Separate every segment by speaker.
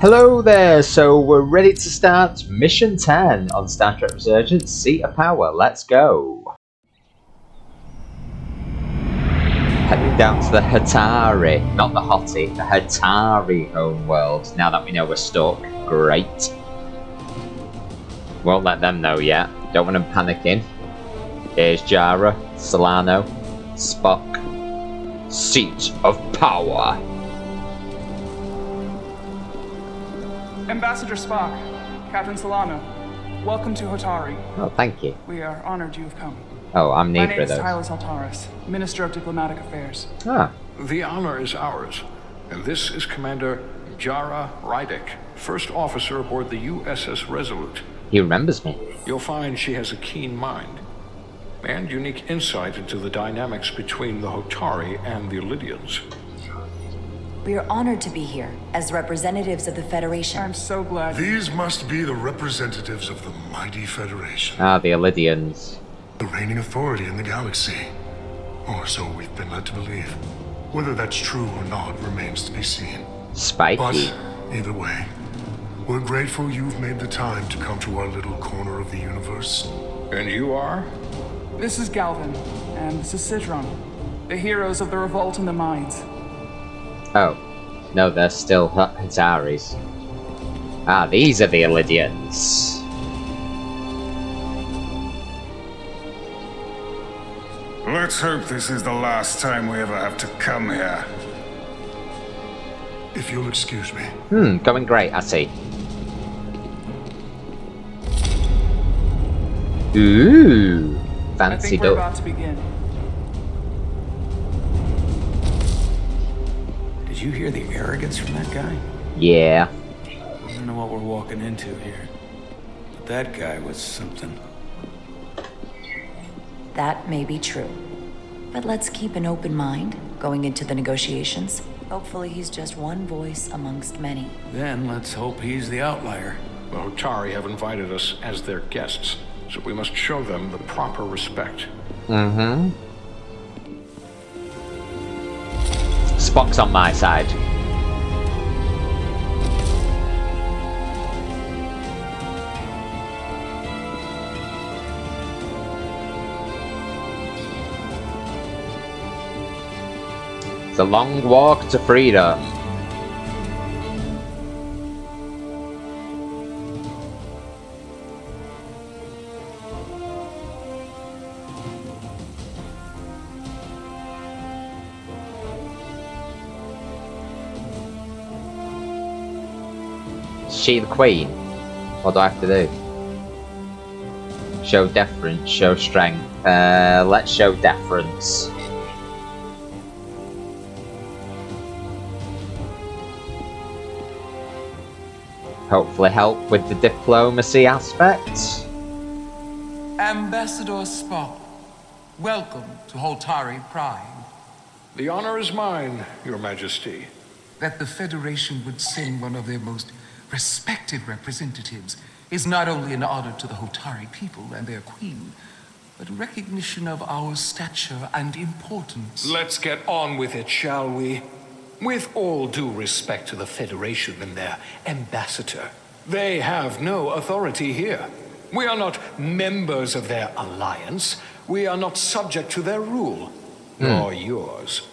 Speaker 1: Hello there, so we're ready to start Mission 10 on Star Trek Resurgence, Seat of Power. Let's go. Heading down to the Hotari, not the Hottie, the Hotari homeworld. Now that we know we're stuck, great. Won't let them know yet, don't want them panicking. Here's Jara, Solano, Spock. Seat of Power.
Speaker 2: Ambassador Spock, Captain Solano, welcome to Hotari.
Speaker 1: Oh, thank you.
Speaker 2: We are honored you have come.
Speaker 1: Oh, I'm neither
Speaker 2: My
Speaker 1: of
Speaker 2: name
Speaker 1: those.
Speaker 2: is Hotari, Minister of Diplomatic Affairs.
Speaker 1: Ah.
Speaker 3: The honor is ours, and this is Commander Jara Rydek, first officer aboard the USS Resolute.
Speaker 1: He remembers me.
Speaker 3: You'll find she has a keen mind, and unique insight into the dynamics between the Hotari and the Aydrodans.
Speaker 4: We are honored to be here as representatives of the Federation.
Speaker 2: I'm so glad.
Speaker 5: These must be the representatives of the mighty Federation.
Speaker 1: Ah, the Aydrodans.
Speaker 5: The reigning authority in the galaxy. Or so we've been led to believe. Whether that's true or not remains to be seen.
Speaker 1: Spiky.
Speaker 5: But, either way, we're grateful you've made the time to come to our little corner of the universe.
Speaker 3: And you are?
Speaker 2: This is Galvin, and this is Sidron, the heroes of the revolt in the mines.
Speaker 1: Oh. No, they're still Hotaris. Ah, these are the Aydrodans.
Speaker 6: Let's hope this is the last time we ever have to come here.
Speaker 5: If you'll excuse me.
Speaker 1: Going great, I see. Ooh,
Speaker 2: I
Speaker 1: fancy
Speaker 2: think we're
Speaker 1: duck.
Speaker 2: about to begin.
Speaker 7: Did you hear the arrogance from that guy?
Speaker 1: Yeah.
Speaker 7: I don't know what we're walking into here. But that guy was something.
Speaker 4: That may be true. But let's keep an open mind going into the negotiations. Hopefully he's just one voice amongst many.
Speaker 7: Then let's hope he's the outlier.
Speaker 3: The Hotari have invited us as their guests, so we must show them the proper respect.
Speaker 1: Mm-hmm. Spock's on my side. The long walk to freedom. Is she the queen? What do I have to do? Show deference, show strength. Let's show deference. Hopefully help with the diplomacy aspect.
Speaker 8: Ambassador Spock, welcome to Hotari Prime.
Speaker 3: The honor is mine, Your Majesty.
Speaker 8: That the Federation would send one of their most respected representatives is not only an honor to the Hotari people and their queen, but recognition of our stature and importance.
Speaker 3: Let's get on with it, shall we? With all due respect to the Federation and their ambassador, they have no authority here. We are not members of their alliance. We are not subject to their rule, nor yours.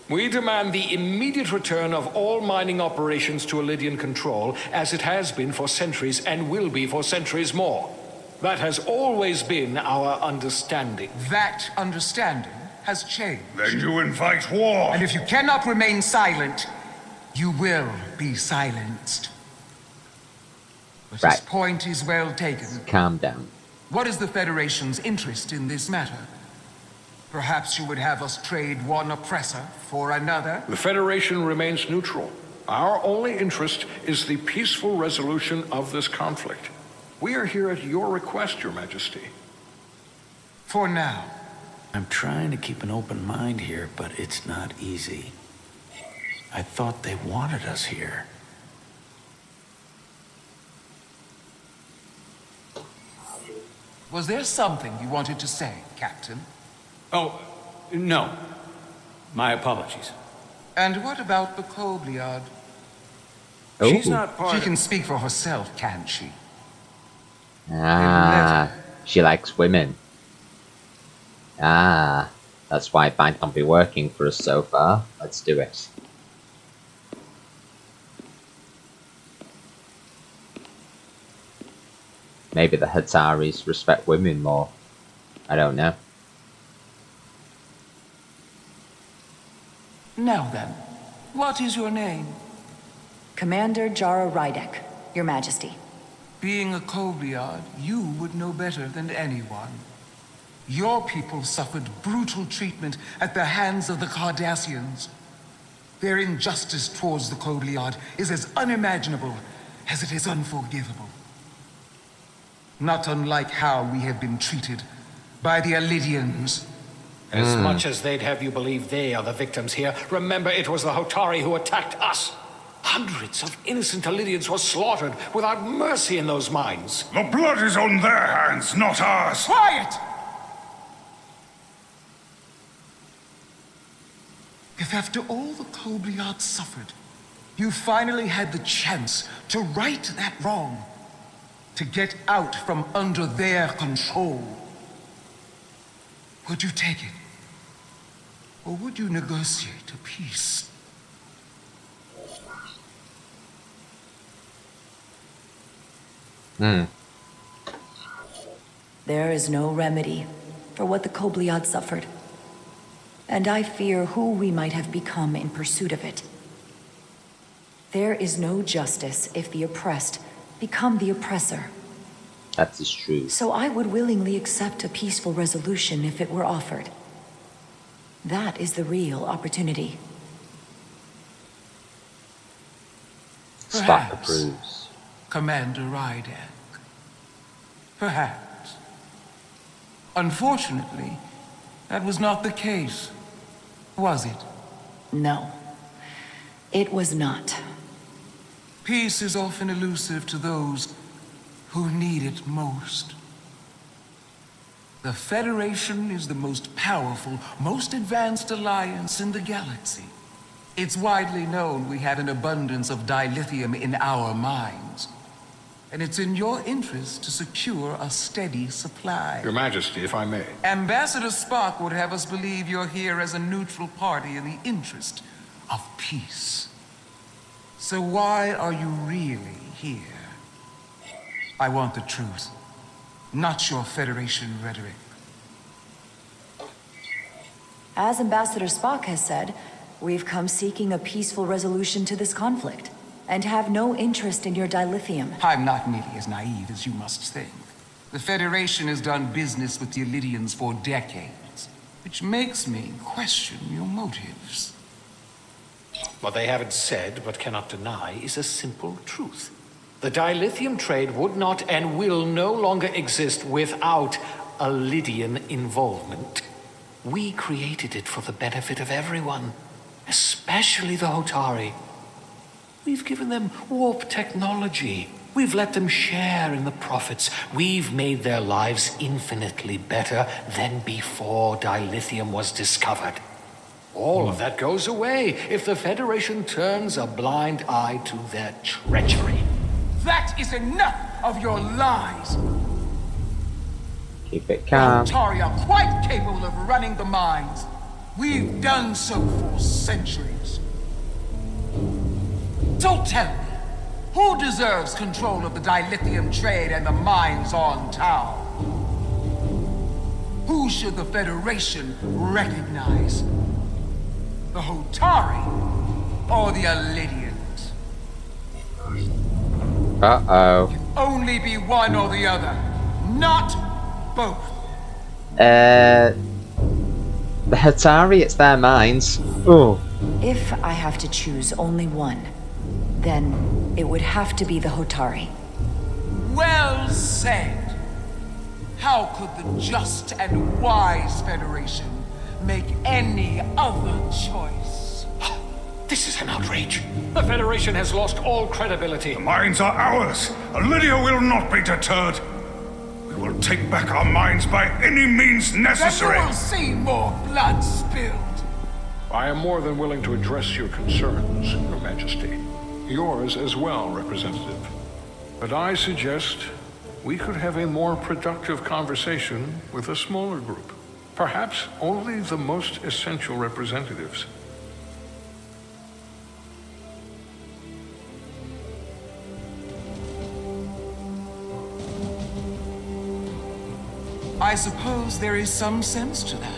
Speaker 3: We demand the immediate return of all mining operations to Alydian control, as it has been for centuries and will be for centuries more. That has always been our understanding.
Speaker 8: That understanding has changed.
Speaker 6: Then you invite war.
Speaker 8: And if you cannot remain silent, you will be silenced. But
Speaker 1: Right.
Speaker 8: his point is well taken.
Speaker 1: Calm down.
Speaker 8: What is the Federation's interest in this matter? Perhaps you would have us trade one oppressor for another?
Speaker 3: The Federation remains neutral. Our only interest is the peaceful resolution of this conflict. We are here at your request, Your Majesty.
Speaker 8: For now.
Speaker 7: I'm trying to keep an open mind here, but it's not easy. I thought they wanted us here.
Speaker 8: Was there something you wanted to say, Captain?
Speaker 7: Oh, no. My apologies.
Speaker 8: And what about the Kobliad? She's
Speaker 1: Ooh.
Speaker 8: not part. She can speak for herself, can't she?
Speaker 1: Ah, she likes women. Ah, that's why it might not be working for us so far. Let's do it. Maybe the Hotaris respect women more. I don't know.
Speaker 2: Now then, what is your name?
Speaker 4: Commander Jara Rydek, Your Majesty.
Speaker 2: Being a Kobliad, you would know better than anyone. Your people suffered brutal treatment at the hands of the Cardassians. Their injustice towards the Kobliad is as unimaginable as it is unforgivable. Not unlike how we have been treated by the Aydrodans.
Speaker 3: As much as they'd have you believe they are the victims here, remember it was the Hotari who attacked us. Hundreds of innocent Aydrodans were slaughtered without mercy in those mines.
Speaker 6: The blood is on their hands, not ours.
Speaker 2: Quiet! If after all the Kobliad suffered, you finally had the chance to right that wrong, to get out from under their control, would you take it? Or would you negotiate a peace?
Speaker 4: There is no remedy for what the Kobliad suffered. And I fear who we might have become in pursuit of it. There is no justice if the oppressed become the oppressor.
Speaker 1: That is true.
Speaker 4: So I would willingly accept a peaceful resolution if it were offered. That is the real opportunity.
Speaker 1: Spock
Speaker 2: Perhaps.
Speaker 1: approves.
Speaker 2: Commander Rydek. Perhaps. Unfortunately, that was not the case, was it?
Speaker 4: No, it was not.
Speaker 2: Peace is often elusive to those who need it most. The Federation is the most powerful, most advanced alliance in the galaxy. It's widely known we have an abundance of dilithium in our mines. And it's in your interest to secure a steady supply.
Speaker 3: Your Majesty, if I may.
Speaker 2: Ambassador Spock would have us believe you're here as a neutral party in the interest of peace. So why are you really here? I want the truth, not your Federation rhetoric.
Speaker 4: As Ambassador Spock has said, we've come seeking a peaceful resolution to this conflict, and have no interest in your dilithium.
Speaker 2: I'm not nearly as naive as you must think. The Federation has done business with the Aydrodans for decades, which makes me question your motives.
Speaker 3: What they haven't said, but cannot deny, is a simple truth. The dilithium trade would not and will no longer exist without Aydrodan involvement. We created it for the benefit of everyone, especially the Hotari. We've given them warp technology. We've let them share in the profits. We've made their lives infinitely better than before dilithium was discovered. All of that goes away if the Federation turns a blind eye to their treachery.
Speaker 2: That is enough of your lies!
Speaker 1: Keep it calm.
Speaker 2: Hotari are quite capable of running the mines. We've done so for centuries. So tell me, who deserves control of the dilithium trade and the mines on Tau? Who should the Federation recognize? The Hotari or the Aydrodans?
Speaker 1: Uh-oh.
Speaker 2: Can only be one or the other, not both.
Speaker 1: The Hotari, it's their minds. Oh.
Speaker 4: If I have to choose only one, then it would have to be the Hotari.
Speaker 2: Well said. How could the just and wise Federation make any other choice?
Speaker 3: This is an outrage. The Federation has lost all credibility.
Speaker 6: The mines are ours. Lydia will not be deterred. We will take back our mines by any means necessary.
Speaker 2: Then you will see more blood spilled.
Speaker 3: I am more than willing to address your concerns, Your Majesty. yours as well, Representative. But I suggest we could have a more productive conversation with a smaller group. Perhaps only the most essential representatives.
Speaker 2: I suppose there is some sense to that.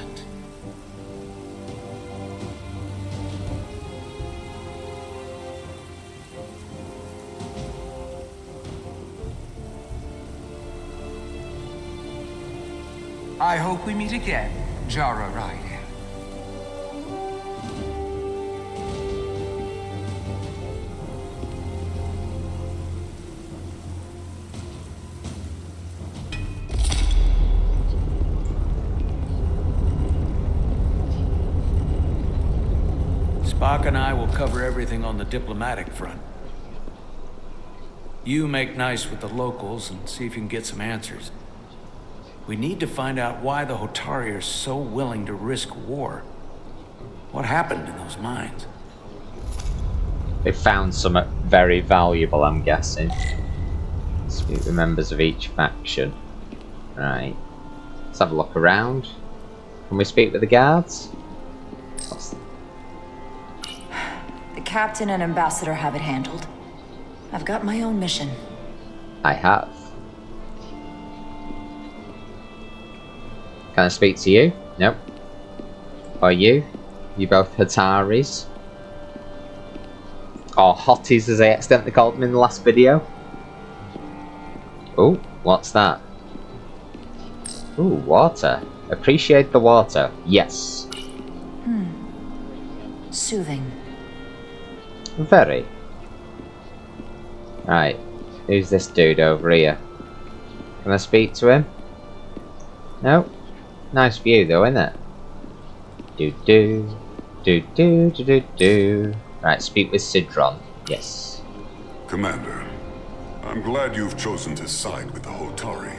Speaker 2: I hope we meet again, Jara Rydek.
Speaker 7: Spock and I will cover everything on the diplomatic front. You make nice with the locals and see if you can get some answers. We need to find out why the Hotari are so willing to risk war. What happened in those mines?
Speaker 1: They found something very valuable, I'm guessing. Speak with members of each faction. Right. Let's have a look around. Can we speak with the guards?
Speaker 4: The captain and ambassador have it handled. I've got my own mission.
Speaker 1: I have. Can I speak to you? Nope. Or you? You both Hotaris? Or Hotties as I accidentally called them in the last video? Oh, what's that? Ooh, water. Appreciate the water. Yes.
Speaker 4: Soothing.
Speaker 1: Very. Right. Who's this dude over here? Can I speak to him? No? Nice view though, isn't it? Do. Right, speak with Sidron. Yes.
Speaker 6: Commander, I'm glad you've chosen to side with the Hotari.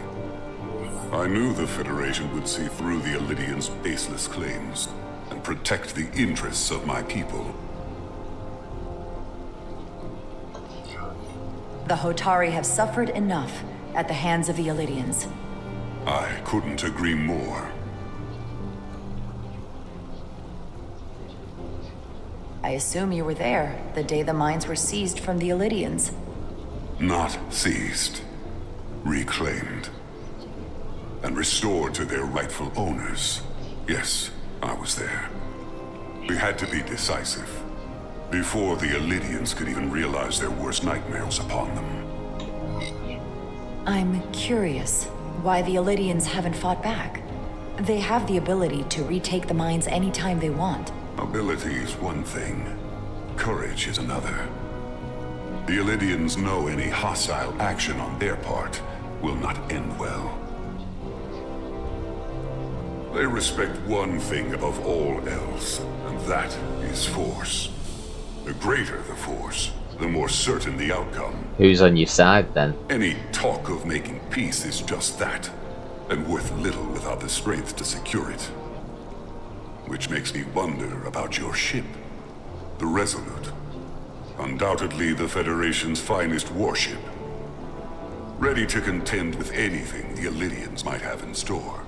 Speaker 6: I knew the Federation would see through the Aydrodans' baseless claims and protect the interests of my people.
Speaker 4: The Hotari have suffered enough at the hands of the Aydrodans.
Speaker 6: I couldn't agree more.
Speaker 4: I assume you were there the day the mines were seized from the Aydrodans.
Speaker 6: Not seized. Reclaimed. And restored to their rightful owners. Yes, I was there. We had to be decisive. Before the Aydrodans could even realize their worst nightmares upon them.
Speaker 4: I'm curious why the Aydrodans haven't fought back. They have the ability to retake the mines anytime they want.
Speaker 6: Ability is one thing. Courage is another. The Aydrodans know any hostile action on their part will not end well. They respect one thing above all else, and that is force. The greater the force, the more certain the outcome.
Speaker 1: Who's on your side then?
Speaker 6: Any talk of making peace is just that, and worth little without the strength to secure it. Which makes me wonder about your ship, the Resolute. Undoubtedly the Federation's finest warship. Ready to contend with anything the Aydrodans might have in store.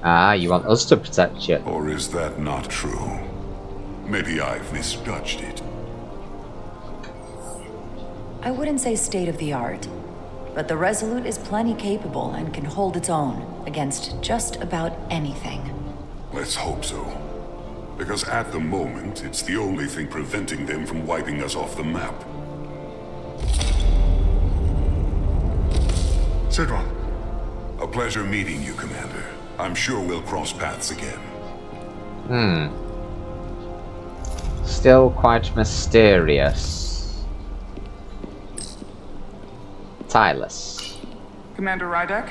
Speaker 1: Ah, you want us to protect you.
Speaker 6: Or is that not true? Maybe I've misjudged it.
Speaker 4: I wouldn't say state-of-the-art, but the Resolute is plenty capable and can hold its own against just about anything.
Speaker 6: Let's hope so. Because at the moment, it's the only thing preventing them from wiping us off the map.
Speaker 5: Sidron.
Speaker 6: A pleasure meeting you, Commander. I'm sure we'll cross paths again.
Speaker 1: Still quite mysterious. Tylus.
Speaker 9: Commander Rydek,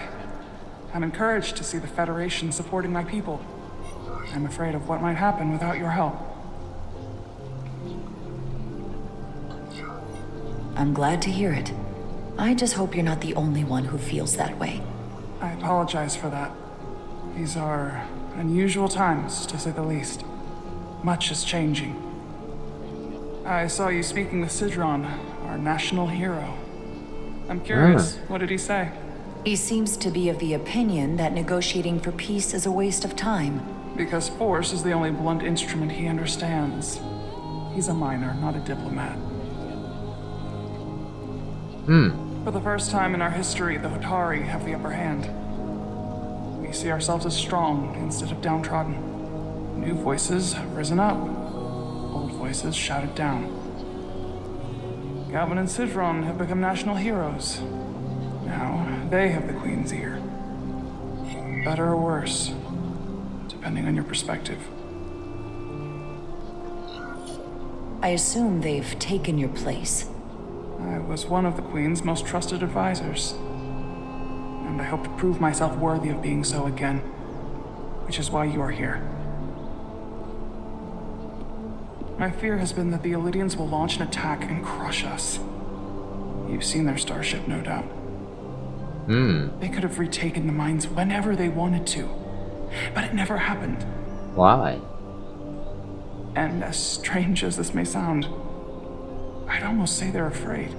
Speaker 9: I'm encouraged to see the Federation supporting my people. I'm afraid of what might happen without your help.
Speaker 4: I'm glad to hear it. I just hope you're not the only one who feels that way.
Speaker 9: I apologize for that. These are unusual times, to say the least. Much is changing. I saw you speaking with Sidron. our national hero. I'm curious, what did he say?
Speaker 4: He seems to be of the opinion that negotiating for peace is a waste of time.
Speaker 9: Because force is the only blunt instrument he understands. He's a miner, not a diplomat. For the first time in our history, the Hotari have the upper hand. We see ourselves as strong instead of downtrodden. New voices have risen up. Old voices shouted down. Galvin and Sidron have become national heroes. Now, they have the Queen's ear. Better or worse, depending on your perspective.
Speaker 4: I assume they've taken your place.
Speaker 9: I was one of the Queen's most trusted advisors. And I hope to prove myself worthy of being so again. Which is why you are here. My fear has been that the Aydrodans will launch an attack and crush us. You've seen their starship, no doubt. They could have retaken the mines whenever they wanted to. But it never happened.
Speaker 1: Why?
Speaker 9: And as strange as this may sound, I'd almost say they're afraid.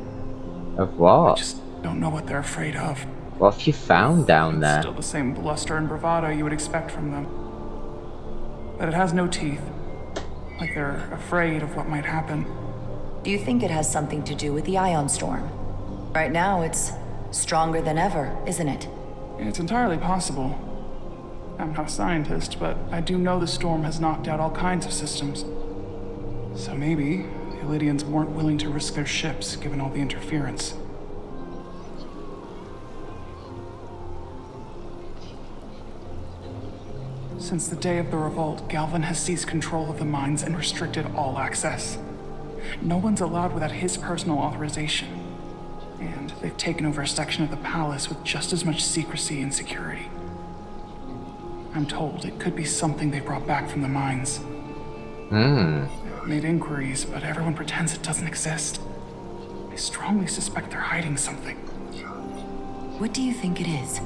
Speaker 1: Of what?
Speaker 9: I just don't know what they're afraid of.
Speaker 1: What have you found down there?
Speaker 9: Still the same bluster and bravado you would expect from them. But it has no teeth. Like they're afraid of what might happen.
Speaker 4: Do you think it has something to do with the ion storm? Right now, it's stronger than ever, isn't it?
Speaker 9: It's entirely possible. I'm not a scientist, but I do know the storm has knocked out all kinds of systems. So maybe the Aydrodans weren't willing to risk their ships, given all the interference. Since the day of the revolt, Galvin has seized control of the mines and restricted all access. No one's allowed without his personal authorization. And they've taken over a section of the palace with just as much secrecy and security. I'm told it could be something they brought back from the mines. I've made inquiries, but everyone pretends it doesn't exist. I strongly suspect they're hiding something.
Speaker 4: What do you think it is?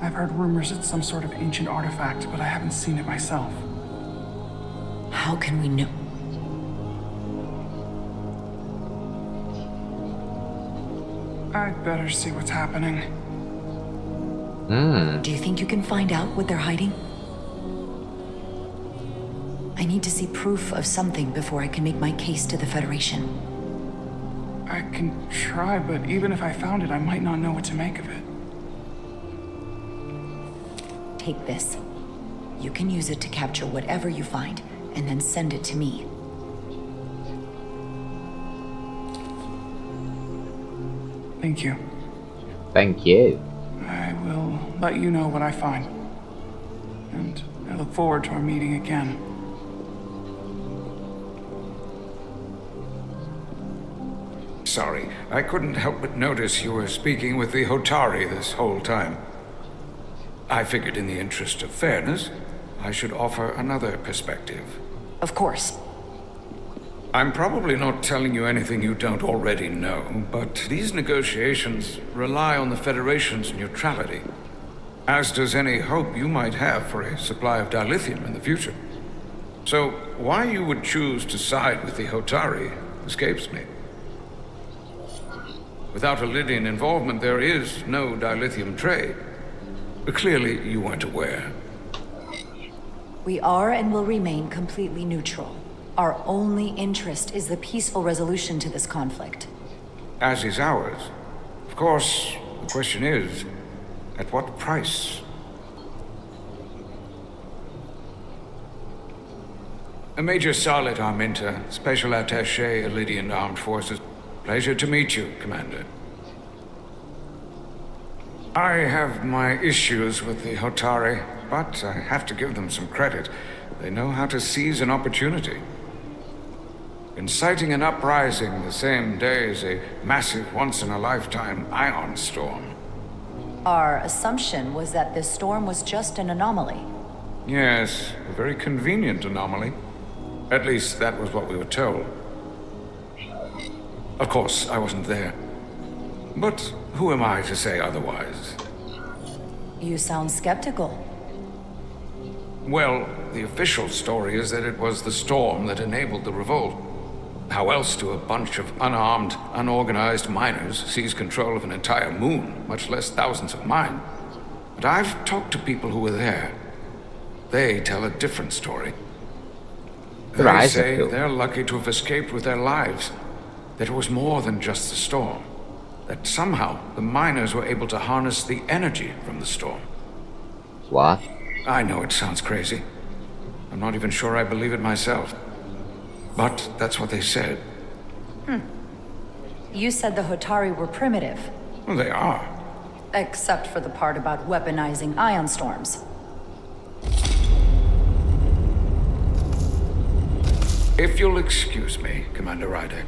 Speaker 9: I've heard rumors it's some sort of ancient artifact, but I haven't seen it myself.
Speaker 4: How can we know?
Speaker 9: I'd better see what's happening.
Speaker 4: Do you think you can find out what they're hiding? I need to see proof of something before I can make my case to the Federation.
Speaker 9: I can try, but even if I found it, I might not know what to make of it.
Speaker 4: Take this. You can use it to capture whatever you find, and then send it to me.
Speaker 9: Thank you.
Speaker 1: Thank you.
Speaker 9: I will let you know what I find. And I look forward to our meeting again.
Speaker 7: Sorry, I couldn't help but notice you were speaking with the Hotari this whole time. I figured in the interest of fairness, I should offer another perspective.
Speaker 4: Of course.
Speaker 7: I'm probably not telling you anything you don't already know, but these negotiations rely on the Federation's neutrality, as does any hope you might have for a supply of dilithium in the future. So, why you would choose to side with the Hotari escapes me. Without Aydrodan involvement, there is no dilithium trade. But clearly, you weren't aware.
Speaker 4: We are and will remain completely neutral. Our only interest is the peaceful resolution to this conflict.
Speaker 7: As is ours. Of course, the question is, at what price? Major Salit Arminta, Special Attaché, Aydrodan Armed Forces. Pleasure to meet you, Commander. I have my issues with the Hotari, but I have to give them some credit. They know how to seize an opportunity. Inciting an uprising the same day as a massive once-in-a-lifetime ion storm.
Speaker 4: Our assumption was that this storm was just an anomaly.
Speaker 7: Yes, a very convenient anomaly. At least that was what we were told. Of course, I wasn't there. But who am I to say otherwise?
Speaker 4: You sound skeptical.
Speaker 7: Well, the official story is that it was the storm that enabled the revolt. How else do a bunch of unarmed, unorganized miners seize control of an entire moon, much less thousands of mine? But I've talked to people who were there. They tell a different story. They say they're lucky to have escaped with their lives. That it was more than just the storm. That somehow the miners were able to harness the energy from the storm.
Speaker 1: What?
Speaker 7: I know it sounds crazy. I'm not even sure I believe it myself. But that's what they said.
Speaker 4: You said the Hotari were primitive.
Speaker 7: Well, they are.
Speaker 4: Except for the part about weaponizing ion storms.
Speaker 7: If you'll excuse me, Commander Rydek.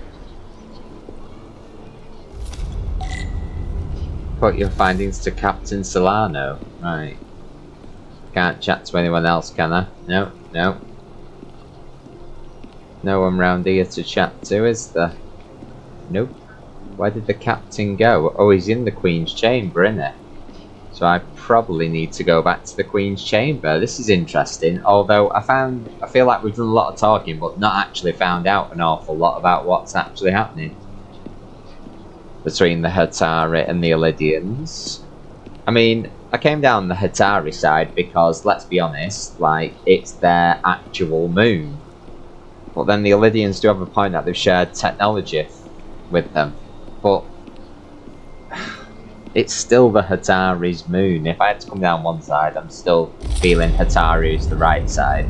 Speaker 1: Put your findings to Captain Solano. Right. Can't chat to anyone else, can I? No, no. No one round here to chat to, is there? Nope. Where did the captain go? Oh, he's in the Queen's chamber, isn't he? So I probably need to go back to the Queen's chamber. This is interesting, although I feel like we've done a lot of talking, but not actually found out an awful lot about what's actually happening between the Hotari and the Aydrodans. I mean, I came down the Hotari side because, let's be honest, like, it's their actual moon. But then the Aydrodans do have a point that they've shared technology with them. But it's still the Hotari's moon. If I had to come down one side, I'm still feeling Hotari is the right side.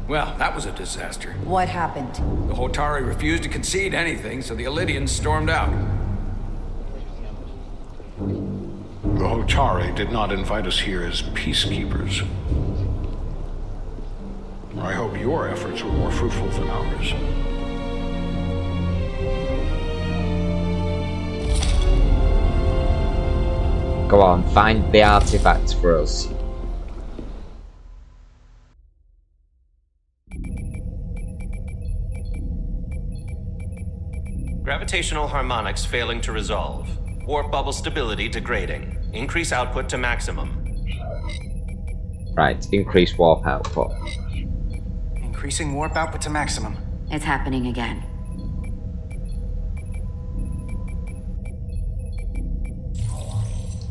Speaker 7: Well, that was a disaster.
Speaker 4: What happened?
Speaker 7: The Hotari refused to concede anything, so the Aydrodans stormed out.
Speaker 3: The Hotari did not invite us here as peacekeepers. I hope your efforts were more fruitful than ours.
Speaker 1: Go on, find the artifacts for us.
Speaker 10: Gravitational harmonics failing to resolve. Warp bubble stability degrading. Increase output to maximum.
Speaker 1: Right, increase warp output.
Speaker 11: Increasing warp output to maximum.
Speaker 12: It's happening again.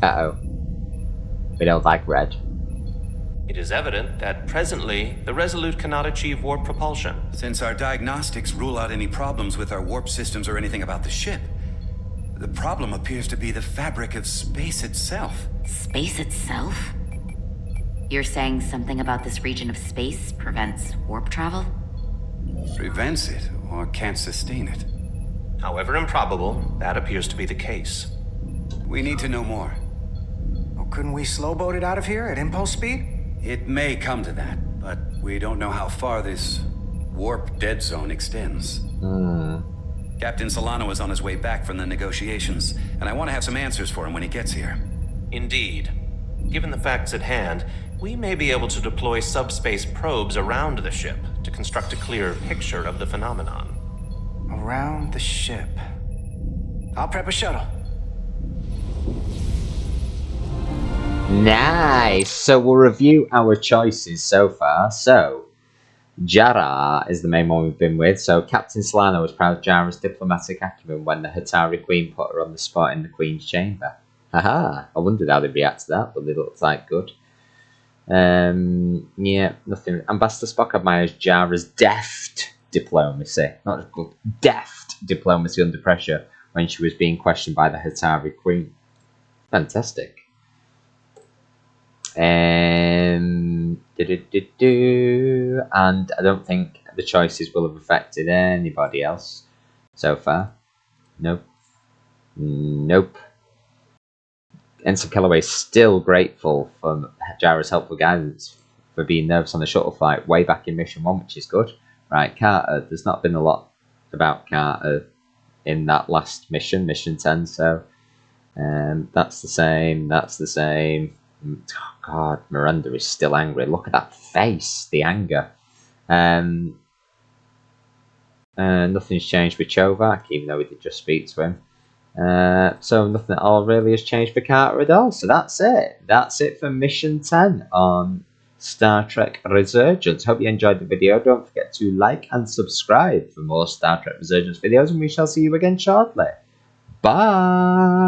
Speaker 1: Uh-oh. We don't like red.
Speaker 10: It is evident that presently the Resolute cannot achieve warp propulsion.
Speaker 13: Since our diagnostics rule out any problems with our warp systems or anything about the ship, the problem appears to be the fabric of space itself.
Speaker 12: Space itself? You're saying something about this region of space prevents warp travel?
Speaker 13: Prevents it, or can't sustain it.
Speaker 10: However improbable, that appears to be the case.
Speaker 13: We need to know more.
Speaker 11: Well, couldn't we slowboat it out of here at impulse speed?
Speaker 13: It may come to that, but we don't know how far this warp dead zone extends. Captain Solano is on his way back from the negotiations, and I want to have some answers for him when he gets here.
Speaker 10: Indeed. Given the facts at hand, we may be able to deploy subspace probes around the ship to construct a clearer picture of the phenomenon.
Speaker 11: Around the ship. I'll prep a shuttle.
Speaker 1: Nice! So we'll review our choices so far. So, Jara is the main one we've been with. So, Captain Solano was proud of Jara's diplomatic acumen when the Hotari Queen put her on the spot in the Queen's chamber. Haha! I wondered how they'd react to that, but they looked like good. Yeah, nothing. Ambassador Spock admires Jara's deft diplomacy. Not just good, deft diplomacy under pressure when she was being questioned by the Hotari Queen. Fantastic. And I don't think the choices will have affected anybody else so far. Nope. Nope. Ensign Calloway is still grateful for Jara's helpful guidance for being nervous on the shuttle flight way back in Mission 1, which is good. Right, Carter, there's not been a lot about Carter in that last mission, Mission 10, so that's the same, that's the same. Oh God, Miranda is still angry. Look at that face, the anger. Nothing's changed with Chovak, even though we did just speak to him. So nothing at all really has changed for Carter at all. So that's it. That's it for Mission 10 on Star Trek Resurgence. Hope you enjoyed the video. Don't forget to like and subscribe for more Star Trek Resurgence videos, and we shall see you again shortly. Bye!